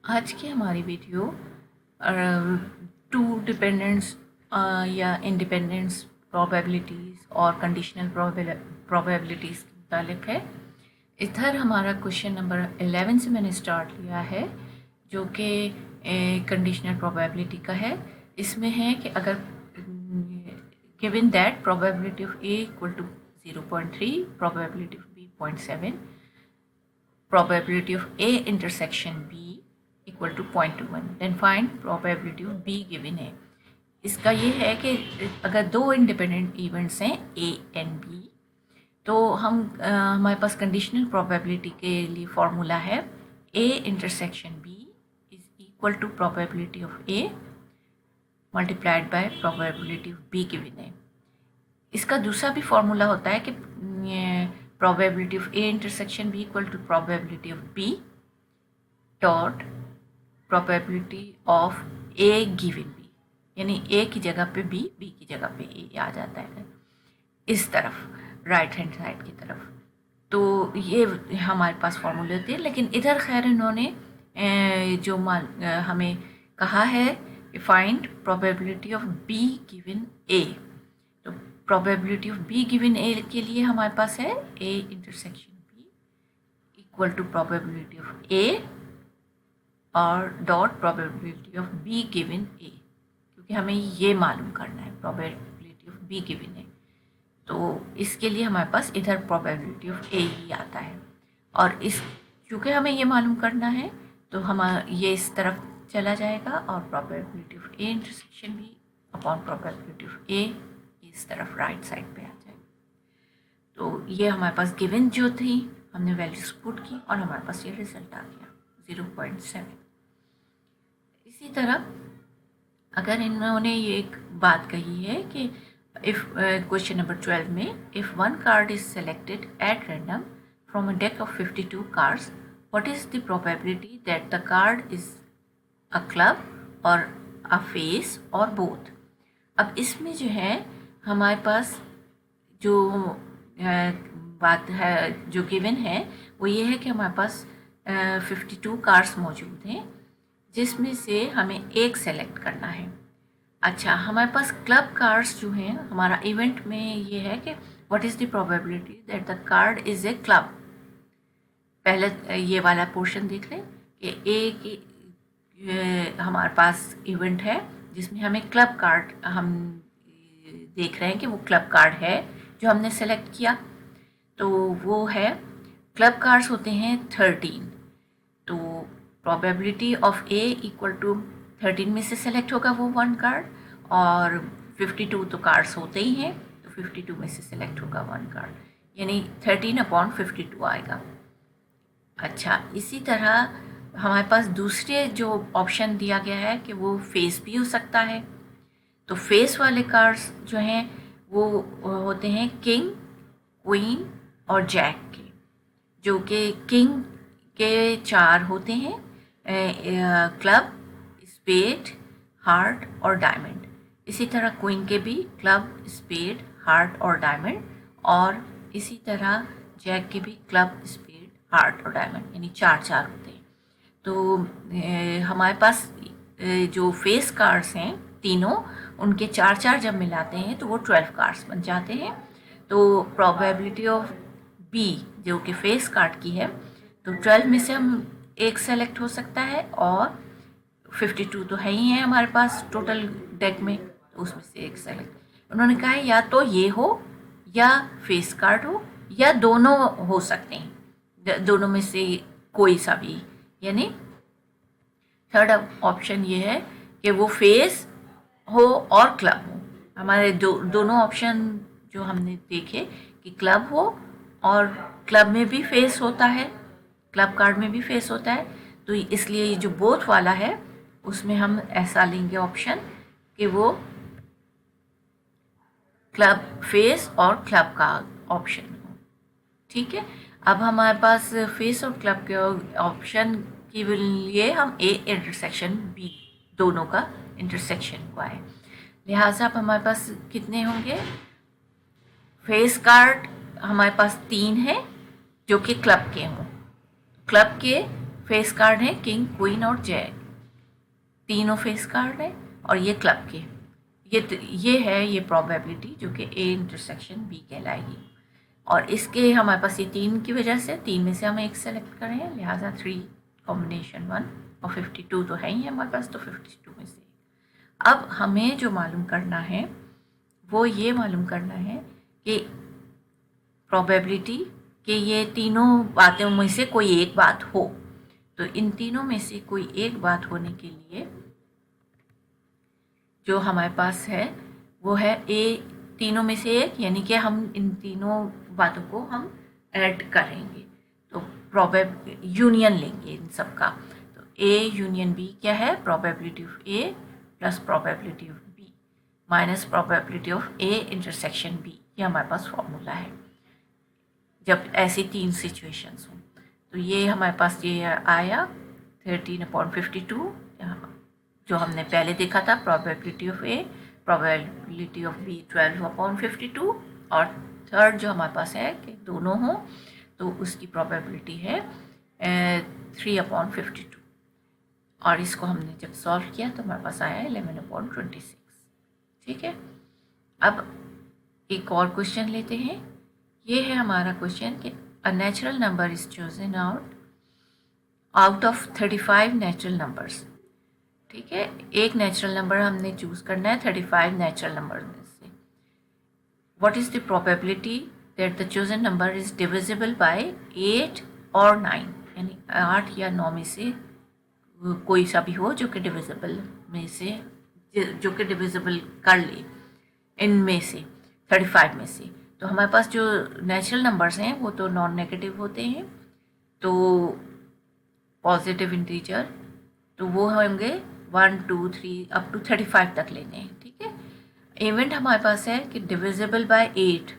आज की हमारी वीडियो टू डिपेंडेंट्स या इंडिपेंडेंस प्रोबेबिलिटीज़ और कंडीशनल प्रोबेबिलिटीज़ के मुतालिक है। इधर हमारा क्वेश्चन नंबर 11 से मैंने स्टार्ट लिया है, जो कि कंडीशनल प्रोबेबिलिटी का है। इसमें है कि अगर given that probability of A equal to 0.3, probability of B 0.7, probability of A intersection B equal to 0.21, then find probability of B given है। इसका ये है कि अगर दो इंडिपेंडेंट इवेंट्स हैं A एंड B, तो हमारे पास कंडीशनल प्रोबेबिलिटी के लिए फॉर्मूला है A intersection B is equal to probability of A multiplied by probability of B given है। इसका दूसरा भी फॉर्मूला होता है कि probability of A intersection B equal to probability of B dot probability of A given B, यानी A की जगह पे B, B की जगह पे A आ जाता है इस तरफ, राइट हैंड साइड की तरफ। तो ये हमारे पास फॉर्मूले होते हैं, लेकिन इधर खैर इन्होंने जो हमें कहा है find probability of B given A। तो probability of B given A के लिए हमारे पास है A intersection B equal to probability of A और dot probability of B given A, क्योंकि हमें ये मालूम करना है probability of B given A. तो इसके लिए हमारे पास इधर प्रोबेबिलिटी ऑफ ए ही आता है, और इस क्योंकि हमें ये मालूम करना है तो हम ये इस तरफ चला जाएगा और probability of A intersection B upon probability of A इस तरफ राइट साइड पे आ जाएगा। तो ये हमारे पास गिवन जो थी हमने वैल्यूज पुट की और हमारे पास ये रिजल्ट आ गया 0.7। इसी तरह अगर इन्होंने ये एक बात कही है कि इफ़ क्वेश्चन नंबर 12 में if one card is selected at random from a deck of 52 cards, what is the probability that the card is a club और अ फेस और बोथ। अब इसमें जो है हमारे पास जो बात है जो गिवन है वो ये है कि हमारे पास 52 कार्ड्स मौजूद हैं, जिसमें से हमें एक सेलेक्ट करना है। अच्छा, हमारे पास क्लब कार्ड्स जो हैं, हमारा इवेंट में ये है कि what is the probability that the card is a club. पहले ये वाला पोर्शन देख लें कि एक हमारे पास इवेंट है जिसमें हमें क्लब कार्ड हम देख रहे हैं कि वो क्लब कार्ड है जो हमने सेलेक्ट किया। तो वो है क्लब कार्ड्स होते हैं 13। तो probability of A equal to 13 में से सेलेक्ट होगा वो वन कार्ड, और 52 तो कार्ड्स होते ही हैं, तो 52 में से सेलेक्ट होगा वन कार्ड, यानी 13/52 आएगा। अच्छा, इसी तरह हमारे पास दूसरे जो ऑप्शन दिया गया है कि वो फेस भी हो सकता है। तो फेस वाले कार्ड्स जो हैं वो होते हैं किंग, क्वीन और जैक के, जो कि किंग के 4 होते हैं, क्लब, स्पेड, हार्ट और डायमंड। इसी तरह क्वीन के भी क्लब, स्पेड, हार्ट और डायमंड, और इसी तरह जैक के भी क्लब, स्पेड, हार्ट और डायमंड, यानी 4 होते हैं। तो हमारे पास जो फेस कार्ड्स हैं तीनों, उनके 4 जब मिलाते हैं तो वो 12 कार्ड्स बन जाते हैं। तो प्रोबेबिलिटी ऑफ बी जो कि फेस कार्ड की है, तो 12 में से हम एक सेलेक्ट हो सकता है, और 52 तो है ही है हमारे पास टोटल डेक में, तो उसमें से एक सेलेक्ट। उन्होंने कहा है या तो ये हो या फेस कार्ड हो या दोनों हो सकते हैं, दोनों में से कोई सा भी, यानी थर्ड ऑप्शन ये है कि वो फेस हो और क्लब हो। हमारे दोनों ऑप्शन जो हमने देखे कि क्लब हो, और क्लब में भी फेस होता है, क्लब कार्ड में भी फेस होता है, तो इसलिए ये जो बोथ वाला है उसमें हम ऐसा लेंगे ऑप्शन कि वो क्लब फेस और क्लब का ऑप्शन हो। ठीक है, अब हमारे पास फेस और क्लब के ऑप्शन के लिए हम ए इंटरसेक्शन बी दोनों का इंटरसेक्शन को आए, लिहाजा अब हमारे पास कितने होंगे? फेस कार्ड हमारे पास 3 है जो कि क्लब के हों। क्लब के फेस कार्ड है किंग, क्वीन और जैक, तीनों फेस कार्ड है और ये क्लब के। ये है ये प्रोबेबिलिटी जो कि ए इंटरसेक्शन बी कहलाएगी। और इसके हमारे पास ये 3 की वजह से 3 में से हम एक सेलेक्ट करें, लिहाजा 3 कॉम्बिनेशन 1 और 52 तो है ही हमारे पास, तो 52 में से। अब हमें जो मालूम करना है वो ये मालूम करना है कि प्रोबेबिलिटी कि ये तीनों बातों में से कोई एक बात हो। तो इन तीनों में से कोई एक बात होने के लिए जो हमारे पास है वो है ए, तीनों में से एक, यानी कि हम इन तीनों बातों को हम ऐड करेंगे तो यूनियन लेंगे इन सब का। तो ए यूनियन बी क्या है, probability of A plus probability of B minus probability of A intersection B, ये हमारे पास फॉर्मूला है जब ऐसी 3 सिचुएशंस हों। तो ये हमारे पास ये आया 13/52, जो हमने पहले देखा था probability of A, probability of B 12/52, और थर्ड जो हमारे पास है कि दोनों हों तो उसकी प्रोबेबिलिटी है 3/52। और इसको हमने जब सॉल्व किया तो हमारे पास आया 11/26। ठीक है, अब एक और क्वेश्चन लेते हैं। ये है हमारा क्वेश्चन कि a natural number is chosen out of 35 natural numbers. ठीक है, एक नेचुरल नंबर हमने चूज़ करना है 35 नेचुरल नंबर में से। What is the probability that the chosen number is divisible by 8 और 9, यानी 8 या 9 में से कोई सा भी हो जो कि डिविजिबल में से, जो कि डिविजिबल कर ले इनमें से 35 में से। तो हमारे पास जो नेचुरल नंबर्स हैं वो तो नॉन नेगेटिव होते हैं, तो पॉजिटिव इंटीजर, तो वो होंगे 1 2 3 अप टू 35 तक लेने हैं। ठीक है, इवेंट हमारे पास है कि डिविजिबल बाय 8,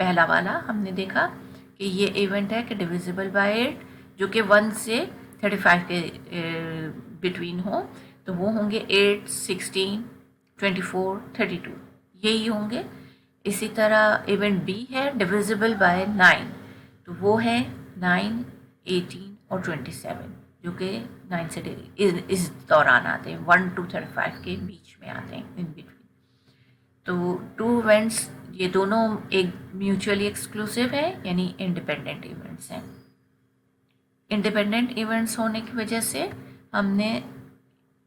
पहला वाला हमने देखा कि ये इवेंट है कि डिविजिबल बाय 8 जो कि 1 से 35 के बिटवीन हो, तो वो होंगे 8 16 24 32, यही होंगे। इसी तरह इवेंट बी है डिविजिबल बाय 9, तो वो है 9 18 और 27 जो कि 9 से इस दौरान आते हैं, 1 to 35 के बीच में आते हैं, इन बिटवीन। तो 2 इवेंट्स ये दोनों एक म्यूचुअली एक्सक्लूसिव है, यानी इंडिपेंडेंट इवेंट्स हैं। इंडिपेंडेंट इवेंट्स होने की वजह से हमने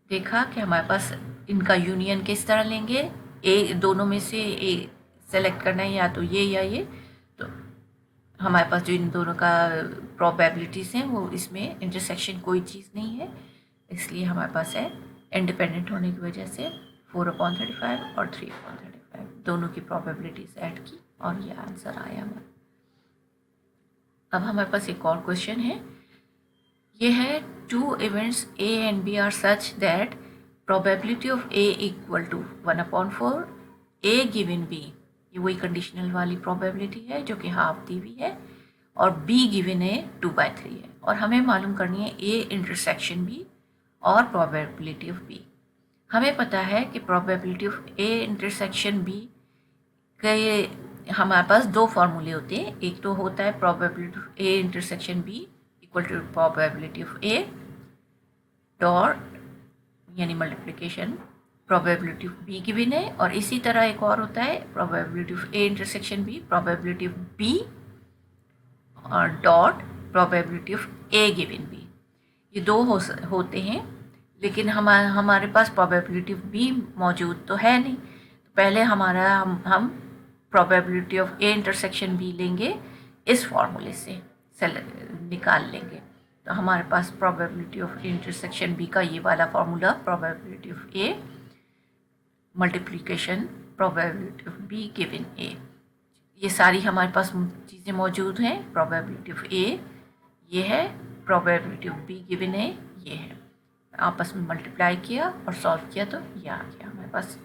देखा कि हमारे पास इनका यूनियन किस तरह लेंगे, दोनों में से एक सेलेक्ट करना है, या तो ये या ये। तो हमारे पास जो इन दोनों का प्रोबेबिलिटीज़ हैं वो इसमें इंटरसेक्शन कोई चीज़ नहीं है, इसलिए हमारे पास है इंडिपेंडेंट होने की वजह से 4/35 और 3/35 दोनों की प्रोबेबिलिटीज़ ऐड की और ये आंसर आया हमारा। अब हमारे पास एक और क्वेश्चन है, ये है 2 events A and B are such that probability of A equal to 1/4 A given B, ये वही कंडीशनल वाली प्रोबेबिलिटी है जो कि हाफ दी हुई है, और बी गिवन है 2/3 है, और हमें मालूम करनी है ए इंटरसेक्शन बी और प्रोबेबिलिटी ऑफ बी। हमें पता है कि probability of A intersection B के हमारे पास 2 फार्मूले होते हैं, एक तो होता है probability of A intersection B equal to probability of A dot, यानी multiplication probability of B given है, और इसी तरह एक और होता है probability of A intersection B probability of B और dot probability of A given B. ये 2 होते हैं, लेकिन हमारे पास प्रोबेबिलिटी ऑफ बी मौजूद तो है नहीं, तो पहले हम probability of A intersection B लेंगे, इस फॉर्मूले से निकाल लेंगे। तो हमारे पास प्रोबेबिलिटी ऑफ इंटरसेक्शन बी का ये वाला formula probability of A multiplication probability of B given A, ये सारी हमारे पास चीज़ें मौजूद हैं। प्रोबेबिलिटी ऑफ ए ये है, probability of B given A ये है, आपस में मल्टीप्लाई किया और सॉल्व किया तो ये आ गया हमारे पास।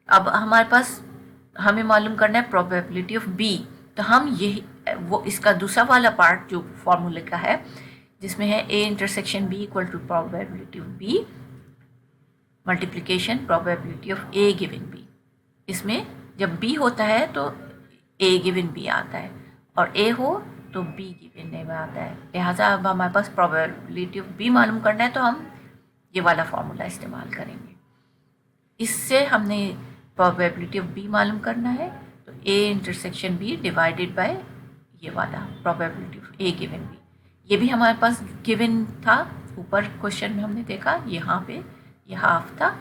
अब हमारे पास हमें मालूम करना है प्रोबेबिलिटी ऑफ बी, तो हम यही वो इसका दूसरा वाला पार्ट जो फॉर्मूले का है जिसमें है A intersection B equal to probability of B multiplication probability of A given B, इसमें जब बी होता है तो ए गिवन बी आता है, और ए हो तो बी गिवन में आता है, लिहाजा अब हमारे पास प्रोबेबिलिटी ऑफ बी मालूम करना है तो हम ये वाला फॉर्मूला इस्तेमाल करेंगे। इससे हमने प्रोबेबिलिटी ऑफ बी मालूम करना है, तो A intersection B divided by ये वाला probability of A given B. ये भी हमारे पास गिवन था, ऊपर क्वेश्चन में हमने देखा यहाँ पे ये हाफ था,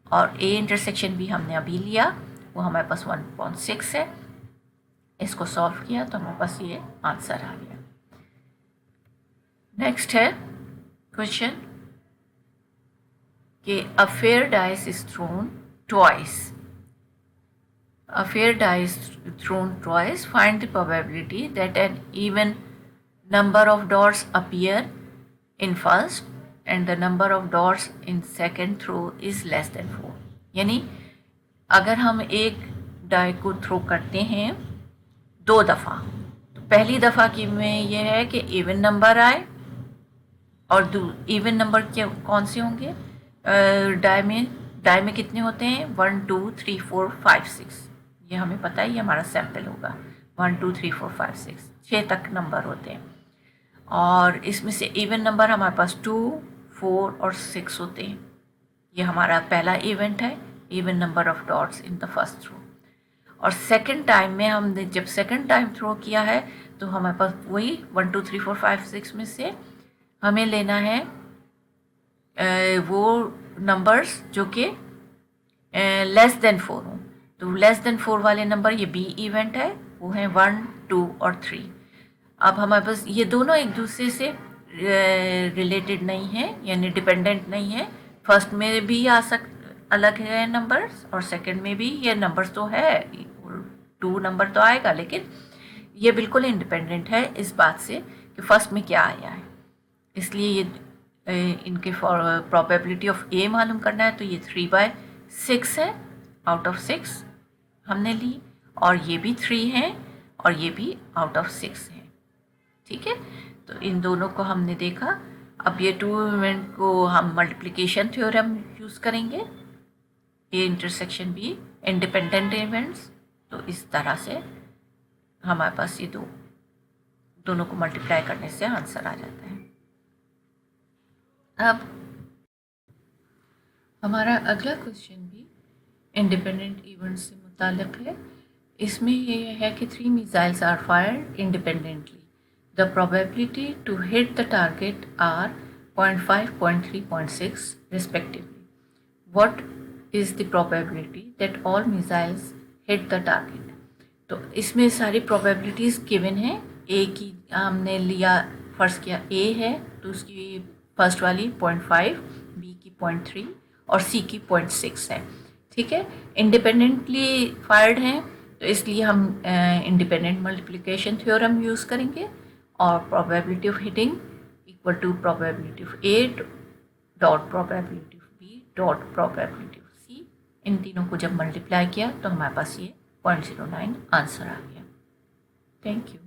और ए इंटरसेक्शन बी हमने अभी लिया, वो हमारे पास 1.6 है। इसको सॉल्व किया तो हमारे पास ये आंसर आ गया। नेक्स्ट है क्वेश्चन कि a fair dice is thrown twice. A fair dice thrown twice. Find the probability that an even number of dots appear in first and the number of dots in second throw is less than 4. यानी अगर हम एक die को throw करते हैं 2 दफ़ा, तो पहली दफ़ा की में ये है कि इवन नंबर आए, और इवन नंबर क्या कौन से होंगे डाई में कितने होते हैं 1 2 3 4 5 6, ये हमें पता है, ये हमारा सैम्पल होगा 1 2 3 4 5 6 6 तक नंबर होते हैं, और इसमें से इवन नंबर हमारे पास 2 4 और 6 होते हैं। ये हमारा पहला इवेंट है, even number of dots in the first throw. और सेकंड टाइम में हमने जब सेकंड टाइम थ्रो किया है तो हमारे पास वही 1 2 3 4 5 6 में से हमें लेना है वो नंबर्स जो कि लेस देन 4 हों। तो लेस देन 4 वाले नंबर ये बी इवेंट है, वो हैं 1 2 और 3। अब हमारे पास ये दोनों एक दूसरे से रिलेटेड नहीं है, यानी डिपेंडेंट नहीं है। फर्स्ट में भी अलग है नंबर्स, और सेकंड में भी ये नंबर्स तो है, 2 नंबर तो आएगा, लेकिन ये बिल्कुल इंडिपेंडेंट है इस बात से कि फर्स्ट में क्या आया है। इसलिए ये इनके प्रोबेबिलिटी ऑफ ए मालूम करना है, तो ये 3/6 है, आउट ऑफ 6 हमने ली, और ये भी 3 है और ये भी आउट ऑफ 6 है। ठीक है, तो इन दोनों को हमने देखा। अब ये 2 इवेंट को हम मल्टीप्लिकेशन थ्योरम यूज़ करेंगे, ए इंटरसेक्शन बी इंडिपेंडेंट इवेंट्स, तो इस तरह से हमारे पास ये दोनों को मल्टीप्लाई करने से आंसर आ जाता है। अब हमारा अगला क्वेश्चन भी इंडिपेंडेंट इवेंट से मुताल्लिक़ है। इसमें ये है कि 3 missiles are fired independently, the probability to hit the target are 0.5 0.3 0.6 respectively. What is the probability that all missiles hit the target. तो इसमें सारी प्रोबेबिलिटीज़ गिवन हैं। ए की हमने लिया, फर्स्ट किया ए है तो उसकी फर्स्ट वाली 0.5, बी की 0.3 और सी की 0.6 है। ठीक है, इंडिपेंडेंटली फायर्ड हैं तो इसलिए हम इंडिपेंडेंट मल्टीप्लिकेशन थ्योरम यूज़ करेंगे, और probability of hitting equal to probability of A dot probability of B dot probability of C. इन तीनों को जब मल्टीप्लाई किया तो हमारे पास ये 0.09 आंसर आ गया। Thank you.